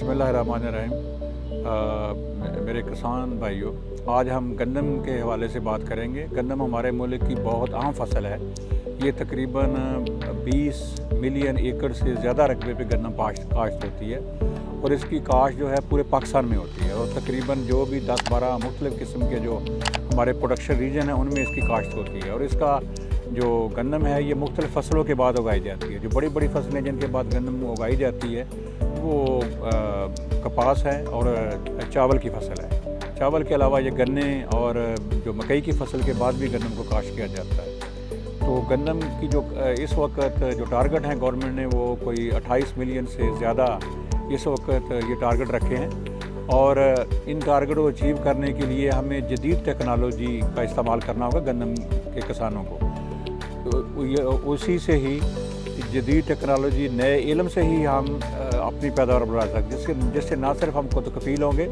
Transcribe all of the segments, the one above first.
बिस्मिल्लाहिर्रहमानिर्रहीम। मेरे किसान भाइयों, आज हम गंदम के हवाले से बात करेंगे। गंदम हमारे मुल्क की बहुत अहम फसल है। ये तकरीबन 20 मिलियन एकड़ से ज़्यादा रकबे पे गंदम काश्त होती है और इसकी काश्त जो है पूरे पाकिस्तान में होती है और तकरीबन जो भी 10-12 मुख्तलिफ़ किस्म के जो हमारे प्रोडक्शन रीजन है उनमें इसकी काश्त होती है। और इसका जो गंदम है ये मुख्तलिफ़ फसलों के बाद उगाई जाती है। जो बड़ी बड़ी फसलें जिनके बाद गंदम उगाई जाती है वो कपास है और चावल की फसल है। चावल के अलावा ये गन्ने और जो मकई की फसल के बाद भी गंदम को काश्त किया जाता है। तो गंदम की जो इस वक्त जो टारगेट हैं गवर्नमेंट ने वो कोई 28 मिलियन से ज़्यादा इस वक्त ये टारगेट रखे हैं और इन टारगेट को अचीव करने के लिए हमें जदीद टेक्नोलॉजी का इस्तेमाल करना होगा गंदम के किसानों को। तो उसी से ही जदीद टेक्नोलॉजी नए इल्म से ही हम अपनी पैदावार बढ़ा सकते हैं, जिससे ना सिर्फ हम खुद कफील होंगे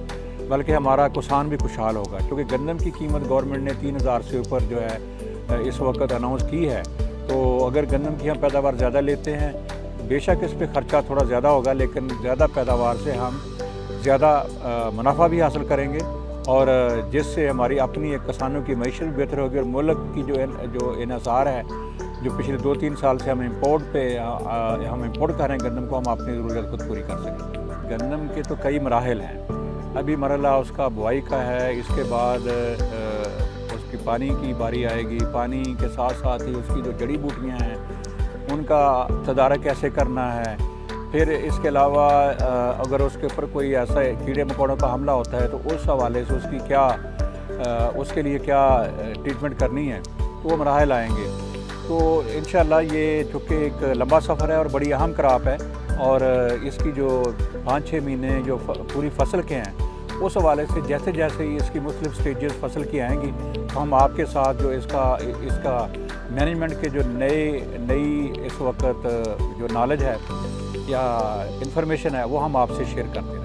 बल्कि हमारा किसान भी खुशहाल होगा। क्योंकि गंदम की कीमत गवर्नमेंट ने 3000 से ऊपर जो है इस वक्त अनाउंस की है। तो अगर गंदम की हम पैदावार ज़्यादा लेते हैं, बेशक इस पर ख़र्चा थोड़ा ज़्यादा होगा लेकिन ज़्यादा पैदावार से हम ज़्यादा मुनाफा भी हासिल करेंगे और जिससे हमारी अपनी एक किसानों की मईशत भी बेहतर होगी और मुल्क की जो इन्हिसार है जो पिछले 2-3 साल से हम इंपोर्ट कर रहे हैं गंदम को, हम अपनी ज़रूरत खुद पूरी कर सकें। गंदम के तो कई मराहल हैं। अभी मरहला उसका बुआई का है, इसके बाद उसकी पानी की बारी आएगी। पानी के साथ साथ ही उसकी जो जड़ी बूटियाँ हैं उनका तदारक कैसे करना है। फिर इसके अलावा अगर उसके ऊपर कोई ऐसा कीड़े मकोड़ों का हमला होता है तो उस हवाले से उसके लिए क्या ट्रीटमेंट करनी है, तो वो मराहल आएंगे। तो इंशाअल्लाह ये चूँकि एक लंबा सफ़र है और बड़ी अहम क्रॉप है और इसकी जो 5-6 महीने जो पूरी फसल के हैं उस हवाले से जैसे जैसे ही इसकी मुख्तलिफ स्टेजेस फसल की आएंगी तो हम आपके साथ जो इसका मैनेजमेंट के जो नई इस वक्त जो नॉलेज है या इंफॉर्मेशन है वो हम आपसे शेयर करते हैं।